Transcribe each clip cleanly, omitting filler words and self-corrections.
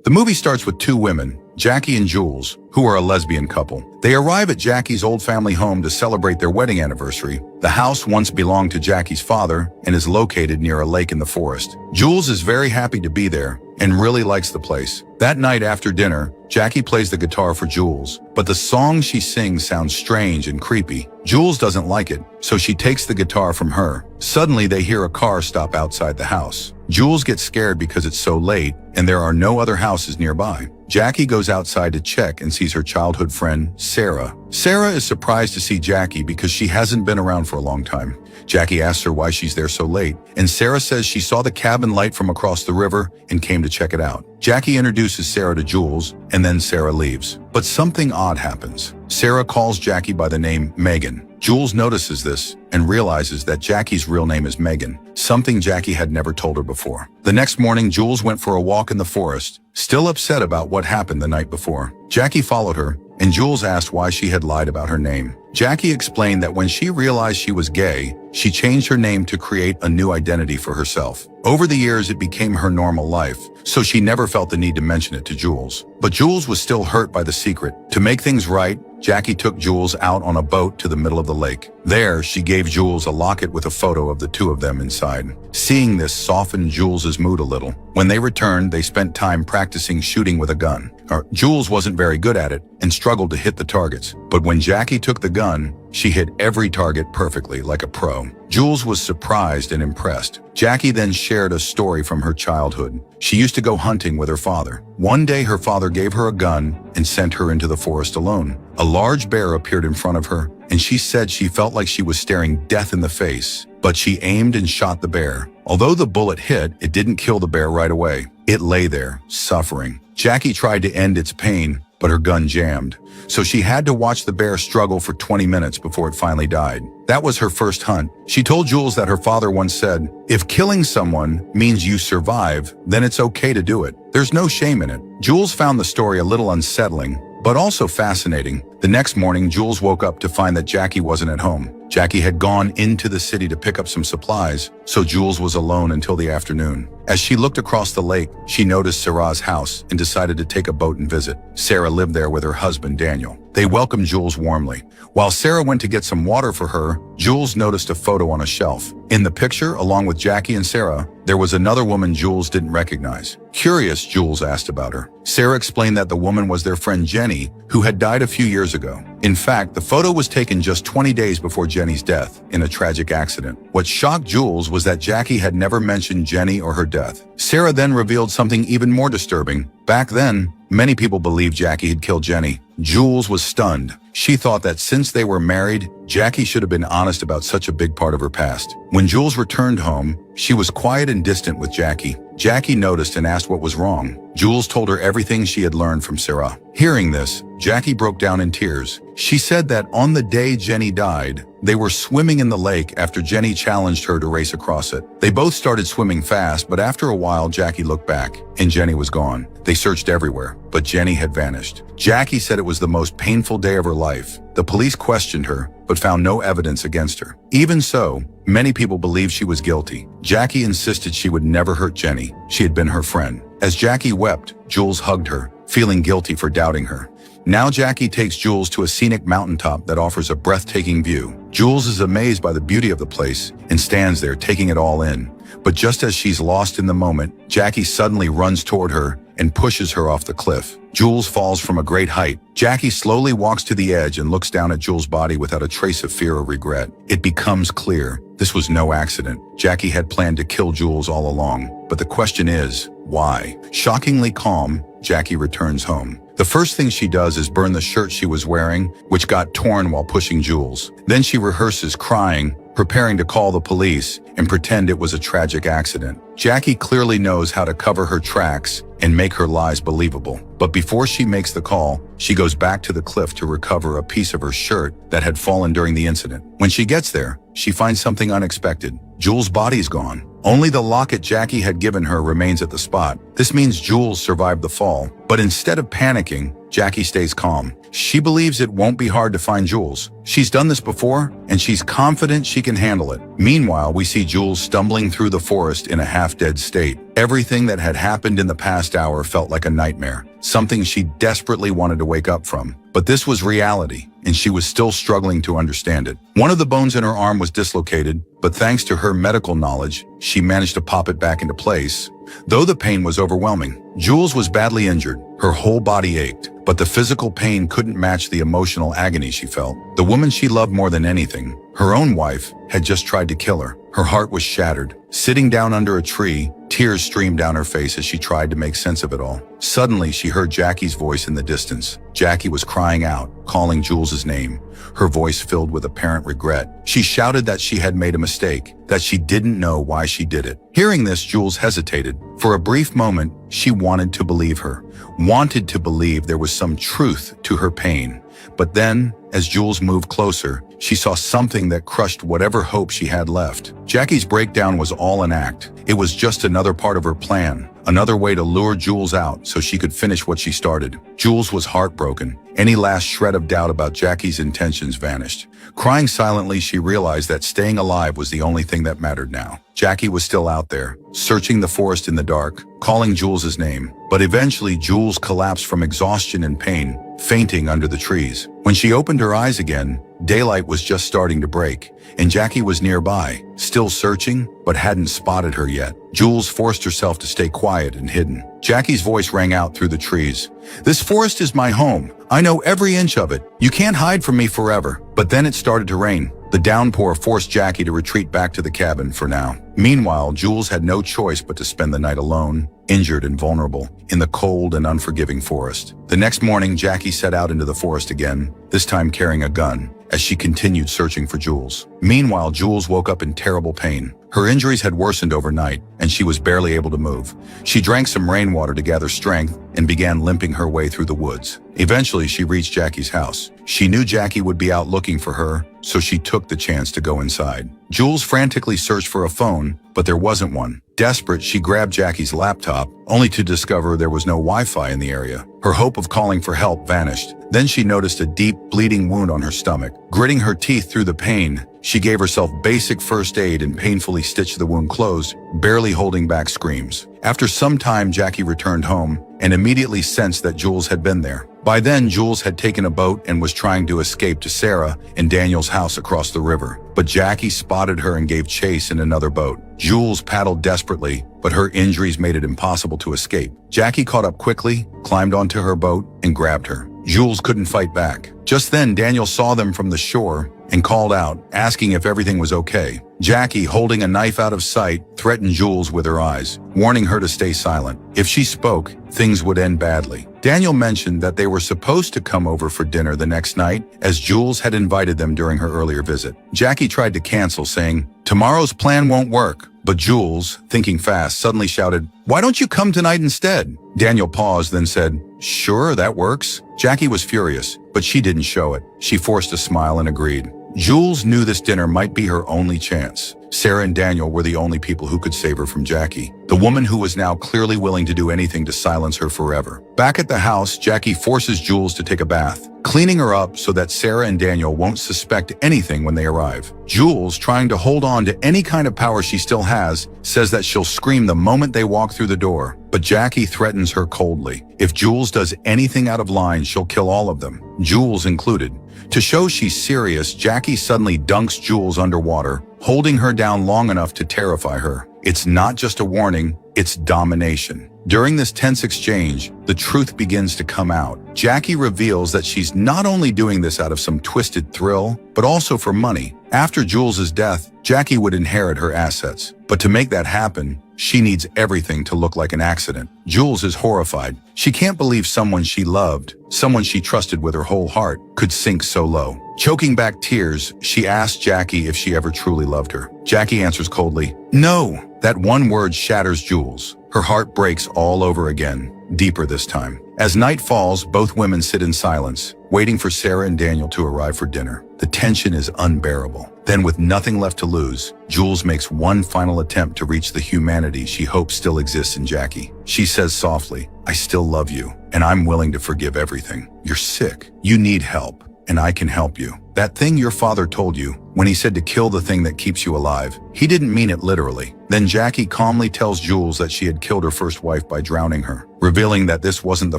The movie starts with two women, Jackie and Jules, who are a lesbian couple. They arrive at Jackie's old family home to celebrate their wedding anniversary. The house once belonged to Jackie's father and is located near a lake in the forest. Jules is very happy to be there and really likes the place. That night after dinner, Jackie plays the guitar for Jules, but the song she sings sounds strange and creepy. Jules doesn't like it, so she takes the guitar from her. Suddenly, they hear a car stop outside the house. Jules gets scared because it's so late and there are no other houses nearby. Jackie goes outside to check and sees her childhood friend, Sarah. Sarah is surprised to see Jackie because she hasn't been around for a long time. Jackie asks her why she's there so late, and Sarah says she saw the cabin light from across the river and came to check it out. Jackie introduces Sarah to Jules, and then Sarah leaves. But something odd happens. Sarah calls Jackie by the name Megan. Jules notices this and realizes that Jackie's real name is Megan, something Jackie had never told her before. The next morning, Jules went for a walk in the forest, still upset about what happened the night before. Jackie followed her, and Jules asked why she had lied about her name. Jackie explained that when she realized she was gay, she changed her name to create a new identity for herself. Over the years, it became her normal life, so she never felt the need to mention it to Jules. But Jules was still hurt by the secret. To make things right, Jackie took Jules out on a boat to the middle of the lake. There, she gave Jules a locket with a photo of the two of them inside. Seeing this softened Jules's mood a little. When they returned, they spent time practicing shooting with a gun. Jules wasn't very good at it and struggled to hit the targets. But when Jackie took the gun, she hit every target perfectly, like a pro. Jules was surprised and impressed. Jackie then shared a story from her childhood. She used to go hunting with her father. One day, her father gave her a gun and sent her into the forest alone. A large bear appeared in front of her, and she said she felt like she was staring death in the face. But she aimed and shot the bear. Although the bullet hit, it didn't kill the bear right away. It lay there, suffering. Jackie tried to end its pain, but her gun jammed. So she had to watch the bear struggle for 20 minutes before it finally died. That was her first hunt. She told Jules that her father once said, "If killing someone means you survive, then it's okay to do it. There's no shame in it." Jules found the story a little unsettling, but also fascinating. The next morning, Jules woke up to find that Jackie wasn't at home. Jackie had gone into the city to pick up some supplies, so Jules was alone until the afternoon. As she looked across the lake, she noticed Sarah's house and decided to take a boat and visit. Sarah lived there with her husband, Daniel. They welcomed Jules warmly. While Sarah went to get some water for her, Jules noticed a photo on a shelf. In the picture, along with Jackie and Sarah, there was another woman Jules didn't recognize. Curious, Jules asked about her. Sarah explained that the woman was their friend Jenny, who had died a few years ago. In fact, the photo was taken just 20 days before Jenny's death in a tragic accident. What shocked Jules was that Jackie had never mentioned Jenny or her death. Sarah then revealed something even more disturbing. Back then, many people believed Jackie had killed Jenny. Jules was stunned. She thought that since they were married, Jackie should have been honest about such a big part of her past. When Jules returned home, she was quiet and distant with Jackie. Jackie noticed and asked what was wrong. Jules told her everything she had learned from Sarah. Hearing this, Jackie broke down in tears. She said that on the day Jenny died, they were swimming in the lake after Jenny challenged her to race across it. They both started swimming fast, but after a while, Jackie looked back, and Jenny was gone. They searched everywhere, but Jenny had vanished. Jackie said it was the most painful day of her life. The police questioned her, but found no evidence against her. Even so, many people believed she was guilty. Jackie insisted she would never hurt Jenny. She had been her friend. As Jackie wept, Jules hugged her, feeling guilty for doubting her. Now Jackie takes Jules to a scenic mountaintop that offers a breathtaking view. Jules is amazed by the beauty of the place and stands there taking it all in. But just as she's lost in the moment, Jackie suddenly runs toward her and pushes her off the cliff. Jules falls from a great height. Jackie slowly walks to the edge and looks down at Jules' body without a trace of fear or regret. It becomes clear this was no accident. Jackie had planned to kill Jules all along. But the question is, why? Shockingly calm, Jackie returns home. The first thing she does is burn the shirt she was wearing, which got torn while pushing Jules. Then she rehearses crying, preparing to call the police and pretend it was a tragic accident. Jackie clearly knows how to cover her tracks and make her lies believable. But before she makes the call, she goes back to the cliff to recover a piece of her shirt that had fallen during the incident. When she gets there, she finds something unexpected. Jules' body's gone. Only the locket Jackie had given her remains at the spot. This means Jules survived the fall. But instead of panicking, Jackie stays calm. She believes it won't be hard to find Jules. She's done this before, and she's confident she can handle it. Meanwhile, we see Jules stumbling through the forest in a half-dead state. Everything that had happened in the past hour felt like a nightmare, something she desperately wanted to wake up from. But this was reality, and she was still struggling to understand it. One of the bones in her arm was dislocated, but thanks to her medical knowledge, she managed to pop it back into place. Though the pain was overwhelming, Jules was badly injured. Her whole body ached, but the physical pain couldn't match the emotional agony she felt. The woman she loved more than anything, her own wife, had just tried to kill her. Her heart was shattered. Sitting down under a tree, tears streamed down her face as she tried to make sense of it all. Suddenly, she heard Jackie's voice in the distance. Jackie was crying out, calling Jules's name, her voice filled with apparent regret. She shouted that she had made a mistake, that she didn't know why she did it. Hearing this, Jules hesitated. For a brief moment, she wanted to believe her, wanted to believe there was some truth to her pain. But then, as Jules moved closer, she saw something that crushed whatever hope she had left. Jackie's breakdown was all an act. It was just another part of her plan, another way to lure Jules out so she could finish what she started. Jules was heartbroken. Any last shred of doubt about Jackie's intentions vanished. Crying silently, she realized that staying alive was the only thing that mattered now. Jackie was still out there, searching the forest in the dark, calling Jules's name. But eventually, Jules collapsed from exhaustion and pain, fainting under the trees. When she opened her eyes again, daylight was just starting to break, and Jackie was nearby, still searching, but hadn't spotted her yet. Jules forced herself to stay quiet and hidden. Jackie's voice rang out through the trees. "This forest is my home. I know every inch of it. You can't hide from me forever." But then it started to rain. The downpour forced Jackie to retreat back to the cabin for now. Meanwhile, Jules had no choice but to spend the night alone, injured and vulnerable, in the cold and unforgiving forest. The next morning, Jackie set out into the forest again, this time carrying a gun, as she continued searching for Jules. Meanwhile, Jules woke up in terrible pain. Her injuries had worsened overnight, and she was barely able to move. She drank some rainwater to gather strength and began limping her way through the woods. Eventually, she reached Jackie's house. She knew Jackie would be out looking for her, so she took the chance to go inside. Jules frantically searched for a phone, but there wasn't one. Desperate, she grabbed Jackie's laptop, only to discover there was no Wi-Fi in the area. Her hope of calling for help vanished. Then she noticed a deep, bleeding wound on her stomach. Gritting her teeth through the pain, she gave herself basic first aid and painfully stitched the wound closed, barely holding back screams. After some time, Jackie returned home and immediately sensed that Jules had been there. By then, Jules had taken a boat and was trying to escape to Sarah and Daniel's house across the river. But Jackie spotted her and gave chase in another boat. Jules paddled desperately, but her injuries made it impossible to escape. Jackie caught up quickly, climbed onto her boat, and grabbed her. Jules couldn't fight back. Just then, Daniel saw them from the shore and called out, asking if everything was okay. Jackie, holding a knife out of sight, threatened Jules with her eyes, warning her to stay silent. If she spoke, things would end badly. Daniel mentioned that they were supposed to come over for dinner the next night, as Jules had invited them during her earlier visit. Jackie tried to cancel, saying, "Tomorrow's plan won't work." But Jules, thinking fast, suddenly shouted, "Why don't you come tonight instead?" Daniel paused, then said, "Sure, that works." Jackie was furious, but she didn't show it. She forced a smile and agreed. Jules knew this dinner might be her only chance. Sarah and Daniel were the only people who could save her from Jackie, the woman who was now clearly willing to do anything to silence her forever. Back at the house, Jackie forces Jules to take a bath, cleaning her up so that Sarah and Daniel won't suspect anything when they arrive. Jules, trying to hold on to any kind of power she still has, says that she'll scream the moment they walk through the door. But Jackie threatens her coldly. If Jules does anything out of line, she'll kill all of them, Jules included. To show she's serious, Jackie suddenly dunks Jules underwater, holding her down long enough to terrify her. It's not just a warning, it's domination. During this tense exchange, the truth begins to come out. Jackie reveals that she's not only doing this out of some twisted thrill, but also for money. After Jules's death, Jackie would inherit her assets. But to make that happen, she needs everything to look like an accident. Jules is horrified. She can't believe someone she loved, someone she trusted with her whole heart, could sink so low. Choking back tears, she asks Jackie if she ever truly loved her. Jackie answers coldly, "No." That one word shatters Jules. Her heart breaks all over again, deeper this time. As night falls, both women sit in silence, waiting for Sarah and Daniel to arrive for dinner. The tension is unbearable. Then, with nothing left to lose, Jules makes one final attempt to reach the humanity she hopes still exists in Jackie. She says softly, "I still love you." and I'm willing to forgive everything. You're sick. You need help, and I can help you. That thing your father told you when he said to kill the thing that keeps you alive, he didn't mean it literally. Then Jackie calmly tells Jules that she had killed her first wife by drowning her, revealing that this wasn't the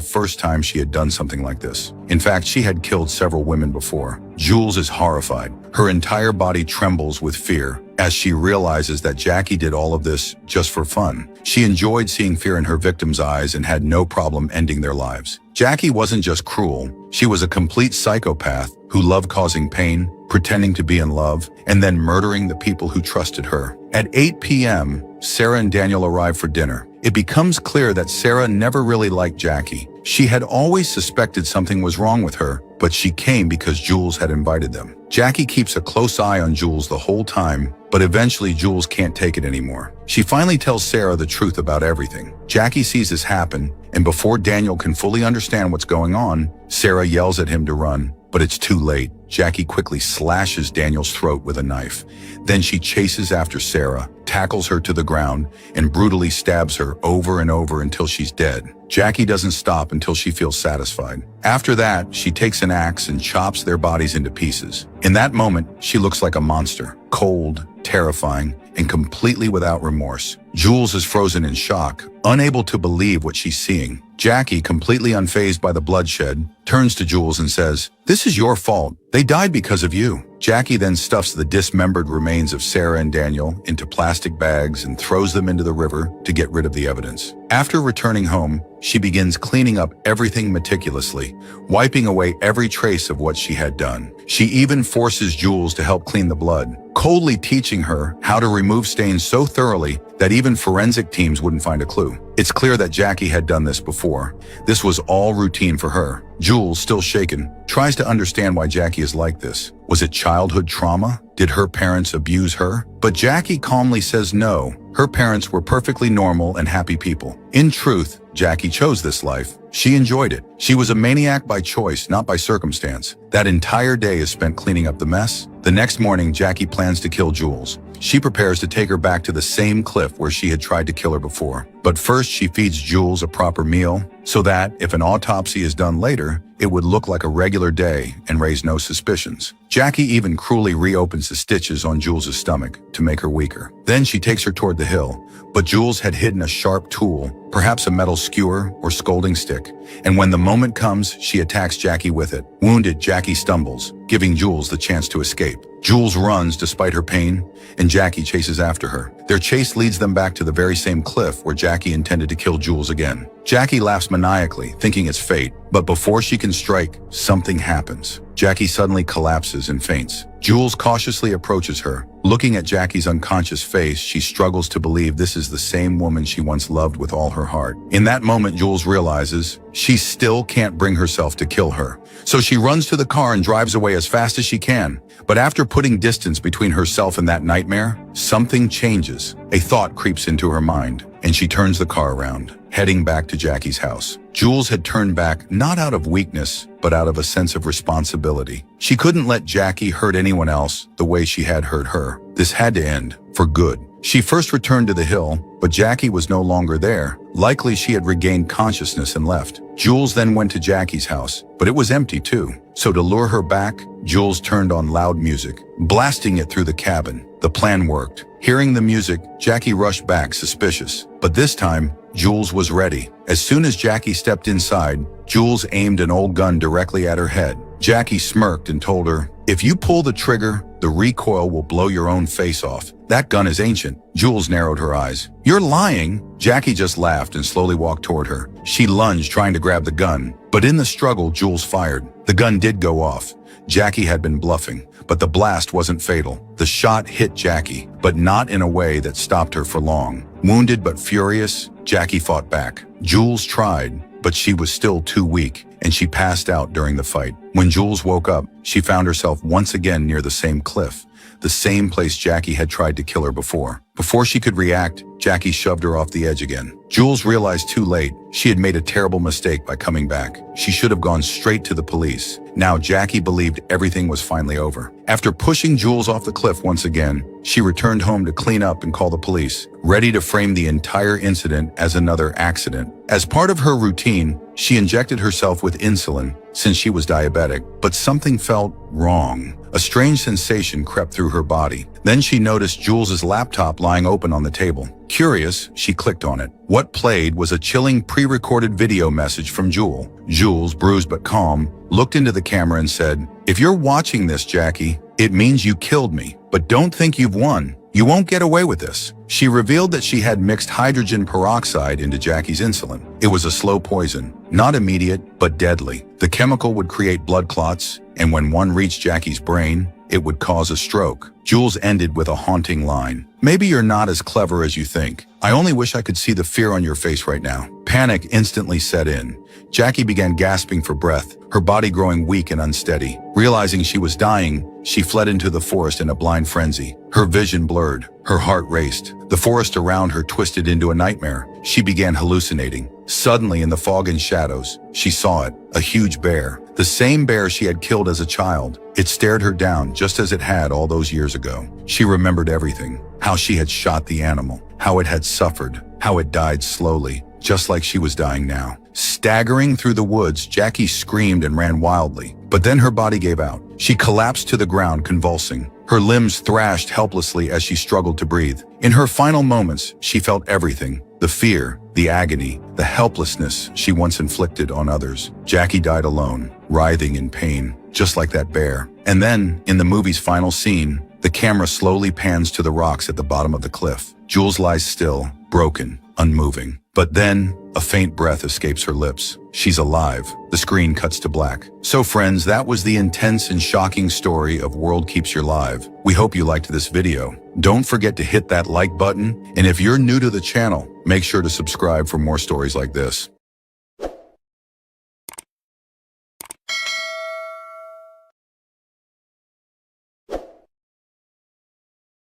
first time she had done something like this. In fact, she had killed several women before. Jules is horrified. Her entire body trembles with fear as she realizes that Jackie did all of this just for fun. She enjoyed seeing fear in her victims' eyes and had no problem ending their lives. Jackie wasn't just cruel, she was a complete psychopath who loved causing pain, pretending to be in love, and then murdering the people who trusted her. At 8 p.m., Sarah and Daniel arrive for dinner. It becomes clear that Sarah never really liked Jackie. She had always suspected something was wrong with her, but she came because Jules had invited them. Jackie keeps a close eye on Jules the whole time, but eventually Jules can't take it anymore. She finally tells Sarah the truth about everything. Jackie sees this happen, and before Daniel can fully understand what's going on, Sarah yells at him to run, but it's too late. Jackie quickly slashes Daniel's throat with a knife. Then she chases after Sarah, tackles her to the ground, and brutally stabs her over and over until she's dead. Jackie doesn't stop until she feels satisfied. After that, she takes an axe and chops their bodies into pieces. In that moment, she looks like a monster, cold, terrifying, and completely without remorse. Jules is frozen in shock, unable to believe what she's seeing. Jackie, completely unfazed by the bloodshed, turns to Jules and says, "This is your fault. They died because of you." Jackie then stuffs the dismembered remains of Sarah and Daniel into plastic bags and throws them into the river to get rid of the evidence. After returning home, she begins cleaning up everything meticulously, wiping away every trace of what she had done. She even forces Jules to help clean the blood, coldly teaching her how to remove stains so thoroughly that even forensic teams wouldn't find a clue. It's clear that Jackie had done this before. This was all routine for her. Jules, still shaken, tries to understand why Jackie is like this. Was it childhood trauma? Did her parents abuse her? But Jackie calmly says no. Her parents were perfectly normal and happy people. In truth, Jackie chose this life. She enjoyed it. She was a maniac by choice, not by circumstance. That entire day is spent cleaning up the mess. The next morning, Jackie plans to kill Jules. She prepares to take her back to the same cliff where she had tried to kill her before. But first, she feeds Jules a proper meal so that, if an autopsy is done later, it would look like a regular day and raise no suspicions. Jackie even cruelly reopens the stitches on Jules's stomach to make her weaker. Then she takes her toward the hill, but Jules had hidden a sharp tool, perhaps a metal skewer or scolding stick, and when the moment comes, she attacks Jackie with it. Wounded, Jackie stumbles, giving Jules the chance to escape. Jules runs despite her pain, and Jackie chases after her. Their chase leads them back to the very same cliff where Jackie intended to kill Jules again. Jackie laughs maniacally, thinking it's fate, but before she can strike, something happens. Jackie suddenly collapses and faints. Jules cautiously approaches her. Looking at Jackie's unconscious face, she struggles to believe this is the same woman she once loved with all her heart. In that moment, Jules realizes she still can't bring herself to kill her. So she runs to the car and drives away as fast as she can. But after putting distance between herself and that nightmare, something changes. A thought creeps into her mind, and she turns the car around, heading back to Jackie's house. Jules had turned back not out of weakness, but out of a sense of responsibility. She couldn't let Jackie hurt anyone else the way she had hurt her. This had to end, for good. She first returned to the hill, but Jackie was no longer there. Likely she had regained consciousness and left. Jules then went to Jackie's house, but it was empty too. So to lure her back, Jules turned on loud music, blasting it through the cabin. The plan worked. Hearing the music, Jackie rushed back, suspicious. But this time, Jules was ready. As soon as Jackie stepped inside, Jules aimed an old gun directly at her head. Jackie smirked and told her, "If you pull the trigger, the recoil will blow your own face off. That gun is ancient." Jules narrowed her eyes. "You're lying." Jackie just laughed and slowly walked toward her. She lunged, trying to grab the gun, but in the struggle, Jules fired. The gun did go off. Jackie had been bluffing, but the blast wasn't fatal. The shot hit Jackie, but not in a way that stopped her for long. Wounded but furious, Jackie fought back. Jules tried, but she was still too weak, and she passed out during the fight. When Jules woke up, she found herself once again near the same cliff, the same place Jackie had tried to kill her before. Before she could react, Jackie shoved her off the edge again. Jules realized too late she had made a terrible mistake by coming back. She should have gone straight to the police. Now Jackie believed everything was finally over. After pushing Jules off the cliff once again, she returned home to clean up and call the police, ready to frame the entire incident as another accident. As part of her routine, She injected herself with insulin since she was diabetic, but something felt wrong. A strange sensation crept through her body. Then she noticed Jules's laptop lying open on the table. Curious, she clicked on it. What played was a chilling pre-recorded video message from Jules. Jules, bruised but calm, looked into the camera and said, "If you're watching this, Jackie, it means you killed me, but don't think you've won. You won't get away with this." She revealed that she had mixed hydrogen peroxide into Jackie's insulin. It was a slow poison, not immediate, but deadly. The chemical would create blood clots, and when one reached Jackie's brain, it would cause a stroke. Jules ended with a haunting line. "Maybe you're not as clever as you think. I only wish I could see the fear on your face right now." Panic instantly set in. Jackie began gasping for breath, her body growing weak and unsteady. Realizing she was dying, she fled into the forest in a blind frenzy. Her vision blurred, her heart raced. The forest around her twisted into a nightmare. She began hallucinating. Suddenly, in the fog and shadows, she saw it, a huge bear. The same bear she had killed as a child. It stared her down just as it had all those years ago. She remembered everything, how she had shot the animal, how it had suffered, how it died slowly, just like she was dying now. Staggering through the woods, Jackie screamed and ran wildly. But then her body gave out. She collapsed to the ground, convulsing. Her limbs thrashed helplessly as she struggled to breathe. In her final moments, she felt everything. The fear, the agony, the helplessness she once inflicted on others. Jackie died alone, writhing in pain, just like that bear. And then, in the movie's final scene, the camera slowly pans to the rocks at the bottom of the cliff. Jules lies still, broken, unmoving. But then, a faint breath escapes her lips. She's alive. The screen cuts to black. So friends, that was the intense and shocking story of World Keeps You Alive. We hope you liked this video. Don't forget to hit that like button, and if you're new to the channel, make sure to subscribe for more stories like this.